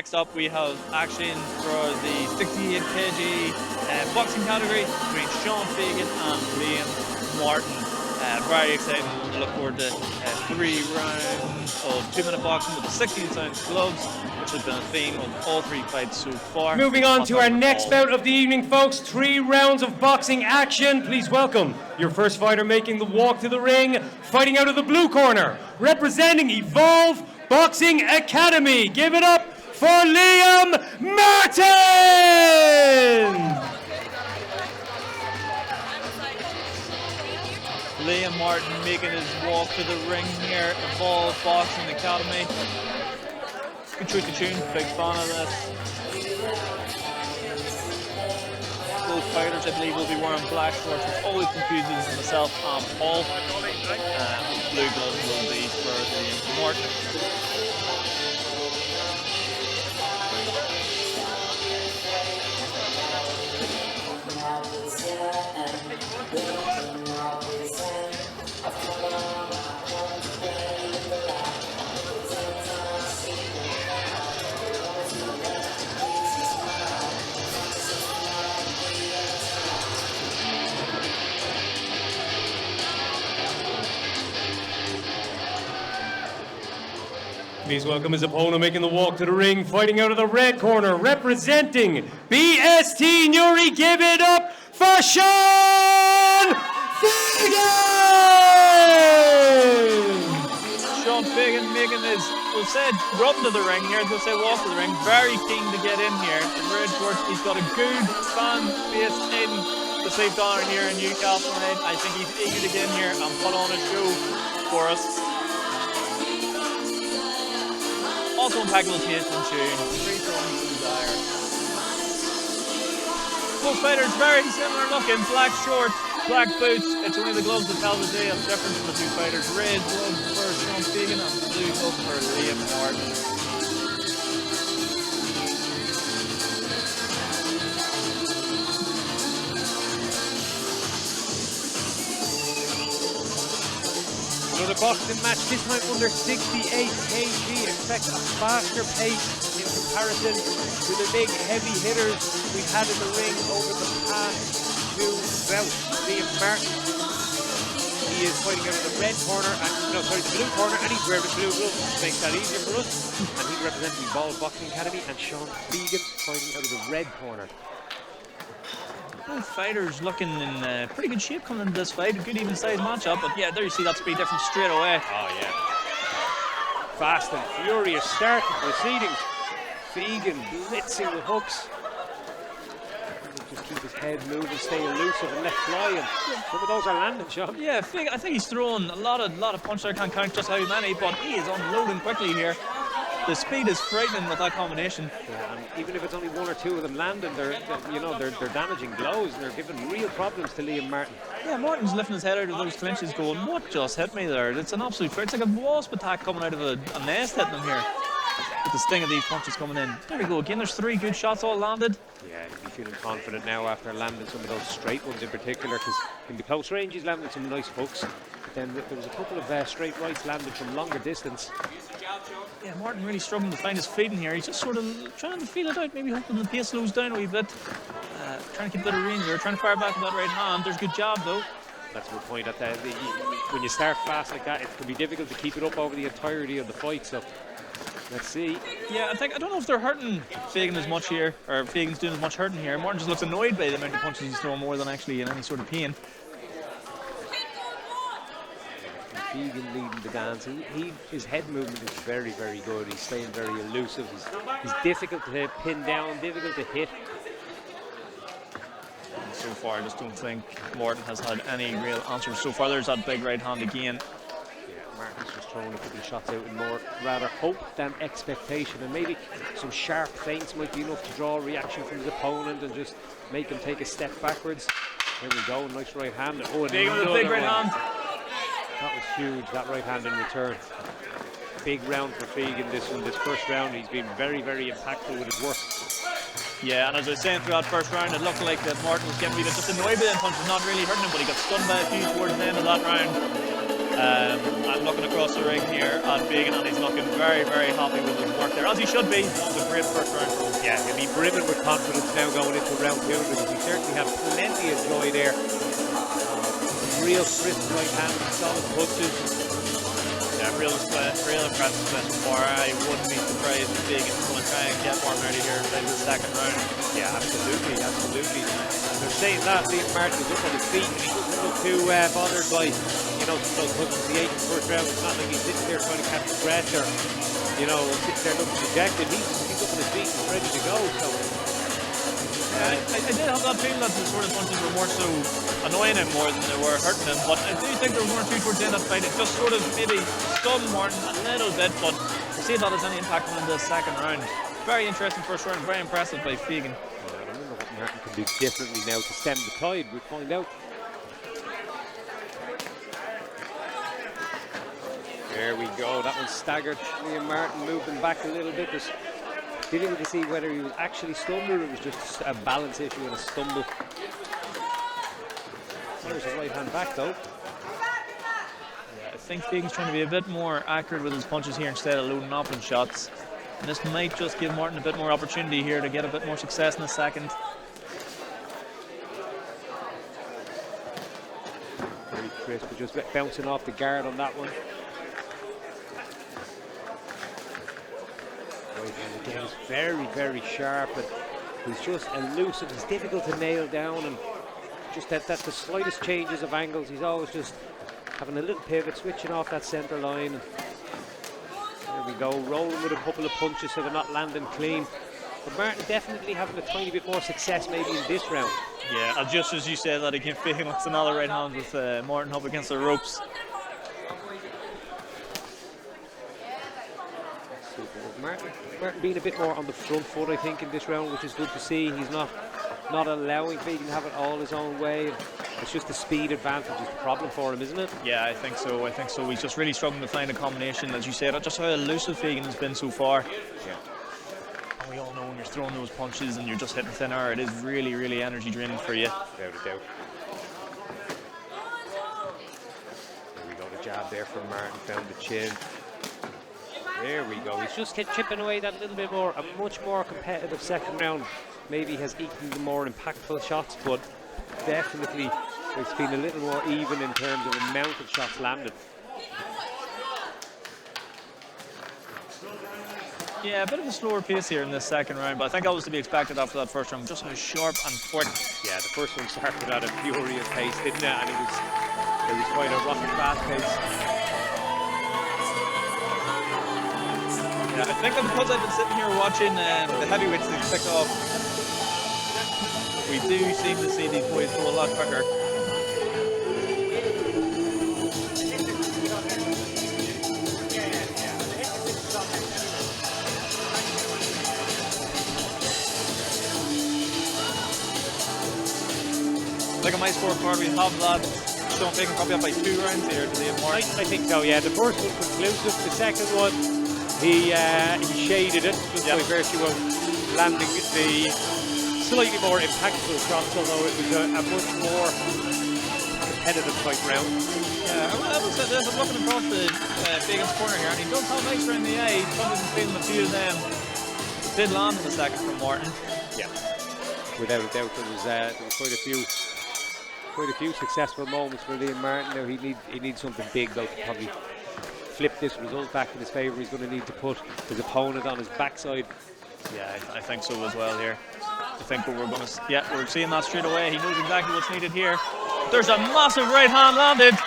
next up we have action for the 68 kg boxing category between Sean Fegan and Liam Martin. Very exciting. I look forward to 3 rounds of 2-minute boxing with the 16-ounce gloves, which has been a theme of all 3 fights so far. Moving on to our next bout of the evening, folks. 3 rounds of boxing action. Please welcome your first fighter making the walk to the ring, fighting out of the blue corner, representing Evolve Boxing Academy. Give it up for Liam Martin! Liam Martin making his walk to the ring here, Evolve Boxing Academy. Good choice of tune, big fan of this. Both fighters, I believe, will be wearing black shorts, which always confuses myself and Paul. Blue gloves will be for Liam Martin. Please welcome his opponent making the walk to the ring, fighting out of the red corner, representing BST Newry. Give it up for Sean Fegan! Sean Fegan making his, we'll say, run to the ring here, we'll say walk to the ring. Very keen to get in here. In red shorts, he's got a good fan base in the St. Donner here in Newcastle. I think he's eager to get in here and put on a show for us. Also impeccable taste and tune. Great throwing to desire. Both fighters very similar looking. Black shorts, black boots. It's only the gloves that tell the day of difference from the 2 fighters. Red gloves for Sean Fegan and blue gloves for Liam Martin. Another boxing match, this time under 68 kg. Expect a faster pace in comparison to the big heavy hitters we've had in the ring over the past 2 bouts. Liam Martin, he is fighting out of the red corner, the blue corner, and he's wearing blue gloves. Makes that easier for us. And he's representing the Evolve Boxing Academy, and Sean Fegan fighting out of the red corner. Both fighters looking in pretty good shape coming into this fight. A good even sized matchup, but yeah, there you see that speed difference straight away. Oh yeah. Fast and furious start to proceedings. Fegan blitzing with hooks. Just keep his head moving, stay elusive and let fly, and some of those are landing, Sean. Yeah, I think he's throwing a lot of punches. I can't count just how many, but he is unloading quickly here. The speed is frightening with that combination. Yeah, and even if it's only 1 or 2 of them landing, they're damaging blows, and they're giving real problems to Liam Martin. Yeah, Martin's lifting his head out of those clinches going, what just hit me there? It's an absolute fright. It's like a wasp attack coming out of a nest hitting him here. With the sting of these punches coming in. There we go again, there's 3 good shots all landed. Yeah, he'll be feeling confident now after landing some of those straight ones in particular, because in the close range he's landed some nice hooks. But then there was a couple of straight rights landed from longer distance. Yeah, Martin really struggling to find his feet in here. He's just sort of trying to feel it out, maybe hoping the pace slows down a wee bit. Trying to keep a bit of range there, trying to fire back with that right hand. There's a good jab though. That's a good point. When you start fast like that, it can be difficult to keep it up over the entirety of the fight. So let's see. Yeah, I don't know if they're hurting Fegan as much here, or Fegan's doing as much hurting here. Martin just looks annoyed by the amount of punches he's throwing more than actually in any sort of pain. Fegan leading the dance. His head movement is very, very good. He's staying very elusive. He's difficult to pin down, difficult to hit. So far, I just don't think Martin has had any real answers. So far, there's that big right hand again. Yeah, Martin's just throwing a couple of shots out with more rather hope than expectation, and maybe some sharp feints might be enough to draw a reaction from his opponent and just make him take a step backwards. There we go, nice right hand. Oh, big with a big right hand. That was huge, that right hand in return. Big round for Fegan this first round. He's been very, very impactful with his work. Yeah, and as I was saying throughout first round, it looked like Martin was getting just annoyed by them punches, not really hurting him, but he got stunned by a few towards the end of that round. I'm looking across the ring here at Fegan, and he's looking very, very happy with his work there, as he should be. It was a great first round. Yeah, he'll be brimming with confidence now going into round 2 because he certainly had plenty of joy there. Real crisp right hand, solid punches. Yeah, real impressive split so far. I wouldn't be surprised if Fegan is going to try and get one ready here in the second round. Yeah, absolutely. And they're saying that Liam Martin is up on his feet and he doesn't look too bothered by, you know, some of those punches he ate in the first round. It's not like he's sitting there trying to catch his breath or, you know, sitting there looking dejected. He's up on his feet and ready to go. So. I did have that feeling that the sort of punches were more so annoying him more than they were hurting him, but I do think there was one or two towards the end of the fight. It just sort of maybe stunned Martin a little bit, but we'll see if that has any impact on the second round. Very interesting first round, very impressive by Fegan. I don't know what Martin can do differently now to stem the tide. We'll find out. There we go. That one staggered. Liam Martin moving back a little bit. Just difficult to see whether he was actually stunned or it was just a balance issue and a stumble. There's a right hand back though. Yeah, I think Fegan's trying to be a bit more accurate with his punches here instead of loading up on shots. And this might just give Martin a bit more opportunity here to get a bit more success in the second. Very crisp, but just bouncing off the guard on that one. Again, he's very, very sharp, and he's just elusive. He's difficult to nail down, and just that the slightest changes of angles, he's always just having a little pivot, switching off that centre line. There we go, rolling with a couple of punches so they're not landing clean. But Martin definitely having a tiny bit more success maybe in this round. Yeah, just as you said that again, Fegan wants another right hand with Martin up against the ropes. Martin being a bit more on the front foot, I think, in this round, which is good to see. He's not allowing Fegan to have it all his own way. It's just the speed advantage is the problem for him, isn't it? Yeah, I think so. He's just really struggling to find a combination, as you said. Just how elusive Fegan has been so far. Yeah. And we all know when you're throwing those punches and you're just hitting thin air, it is really, really energy draining for you. Without a doubt. There we go, the jab there from Martin, found the chin. There we go. He's just chipping away that little bit more. A much more competitive second round. Maybe has equaled the more impactful shots, but definitely it's been a little more even in terms of amount of shots landed. Yeah, a bit of a slower pace here in this second round, but I think that was to be expected after that first round. Just how sharp and quick. Yeah, the first one started at a furious pace, didn't it? And it was quite a rough and fast pace. Yeah, I think that because I've been sitting here watching the heavyweights that pick off, we do seem to see these boys go a lot quicker. Like on my scorecard, we have that Sean Fegan probably up by 2 rounds here to Liam Martin. I think so, yeah. The first one conclusive, the second one he shaded it just by virtue of landing the slightly more impactful shots, although it was a much more competitive type round. I will say this, I'm looking across the Fegan's corner here, and he does have legs around the eye. He's probably been feeling a few of them. Did land in the second from Martin. Yeah, without a doubt, there was quite a few successful moments for Liam Martin. Now he needs something big though to probably flip this result back in his favour. He's going to need to put his opponent on his backside. Yeah, I think so as well here. I think we're seeing that straight away. He knows exactly what's needed here. There's a massive right hand landed.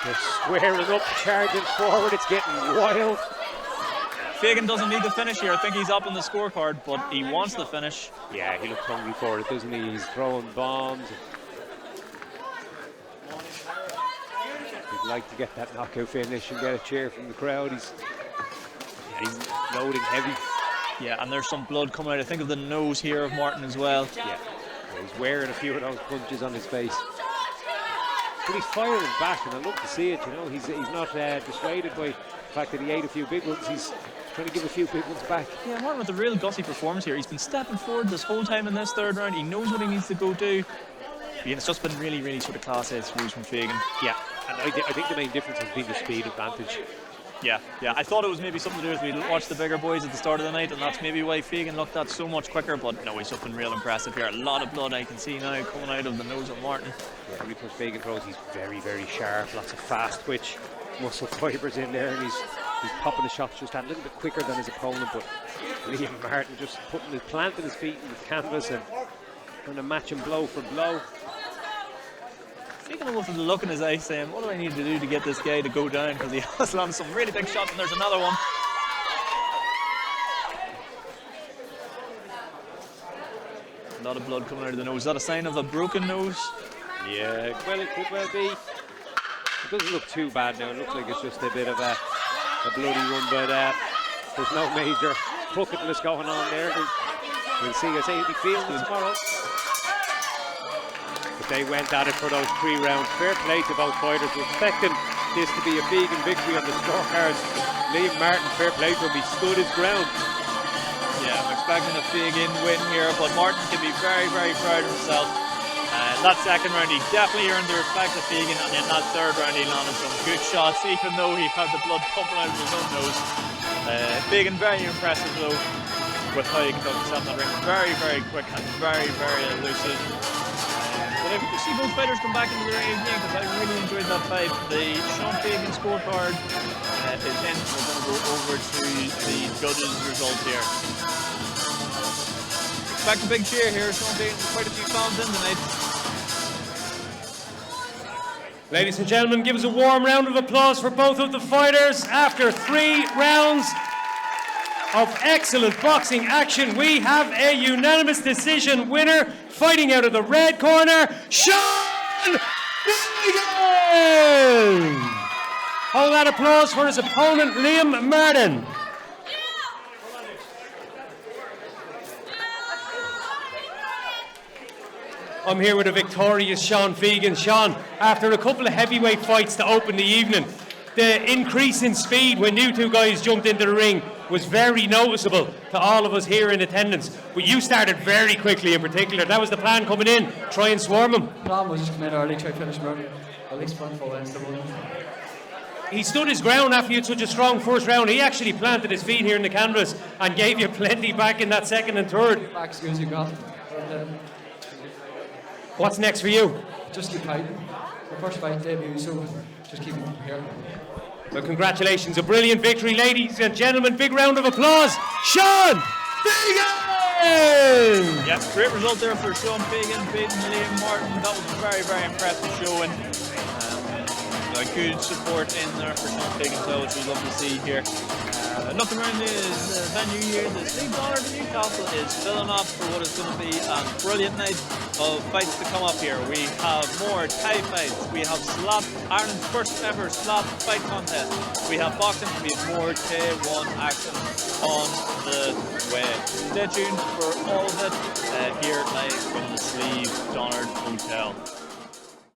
They're squaring up, charging forward. It's getting wild. Fegan doesn't need the finish here. I think he's up on the scorecard, but he wants the finish. Yeah, he looks hungry for it, doesn't he? He's throwing bombs. He'd like to get that knockout finish and get a cheer from the crowd. He's loading heavy. Yeah, and there's some blood coming out, I think, of the nose here of Martin as well. Yeah, he's wearing a few of those punches on his face. But he's firing back, and I love to see it, you know. He's not dissuaded by the fact that he ate a few big ones. He's trying to give a few big ones back. Yeah, Martin with a real gutsy performance here. He's been stepping forward this whole time in this third round. He knows what he needs to go do. It's just been really, really sort of class A screws from Fegan. Yeah, and I think the main difference has been the speed advantage. Yeah. I thought it was maybe something to do with we watched the bigger boys at the start of the night, and that's maybe why Fegan looked at so much quicker. But no, he's something real impressive here. A lot of blood I can see now coming out of the nose of Martin. Yeah, every time Fegan throws, he's very, very sharp. Lots of fast twitch muscle fibres in there, and he's popping the shots just a little bit quicker than his opponent. But Liam Martin just planting his feet in the canvas and trying to match him blow for blow. Fegan almost with a look in his eye saying, what do I need to do to get this guy to go down? Because he has landed some really big shots, and there's another one. A lot of blood coming out of the nose. Is that a sign of a broken nose? Yeah, well, it could well be. It doesn't look too bad now. It looks like it's just a bit of a bloody one, but there's no major bucketless going on there. We'll see. I say he'll be feeling it tomorrow. But they went at it for those 3 rounds. Fair play to both fighters. We're expecting this to be a Fegan victory on the scorecards. Liam Martin, fair play to him. He stood his ground. Yeah, I'm expecting a Fegan win here, but Martin can be very, very proud of himself. That second round, he definitely earned the respect of Fegan, and in that third round, he landed some good shots, even though he had the blood pumping out of his own nose. Fegan, very impressive though, with how he conducted himself in the ring. Very, very quick and very, very elusive. But if you see both fighters come back into the ring again, because I really enjoyed that fight. The Sean Fegan scorecard is in. We're going to go over to the judges' result here. Expect a big cheer here. Sean Fegan, quite a few fans in tonight. Ladies and gentlemen, give us a warm round of applause for both of the fighters. After 3 rounds of excellent boxing action, we have a unanimous decision winner. Fighting out of the red corner, Sean Fegan! Hold that applause for his opponent, Liam Martin. I'm here with a victorious Sean Fegan. Sean, after a couple of heavyweight fights to open the evening, the increase in speed when you two guys jumped into the ring was very noticeable to all of us here in attendance. But you started very quickly in particular. That was the plan coming in, try and swarm him. The plan was just come in early, try to finish him early. At least one full length. He stood his ground after you had such a strong first round. He actually planted his feet here in the canvas and gave you plenty back in that second and third. Back as good as you got. What's next for you? Just keep fighting. My first fight debut, so just keep here. Well, congratulations. A brilliant victory, ladies and gentlemen. Big round of applause. Sean Fegan! Yeah, great result there for Sean Fegan, beating Liam Martin. That was a very, very impressive showing. Good support in there for Sean Fegan, so which we love to see here. Looking around the venue here, the Sleep Dollar in Newcastle is filling up for what is going to be a brilliant night of fights to come up here. We have more Thai fights, we have Ireland's first ever slap fight contest, we have boxing, and we have more K1 action on the way. Stay tuned for all of it here live from the Sleeve Donard Hotel.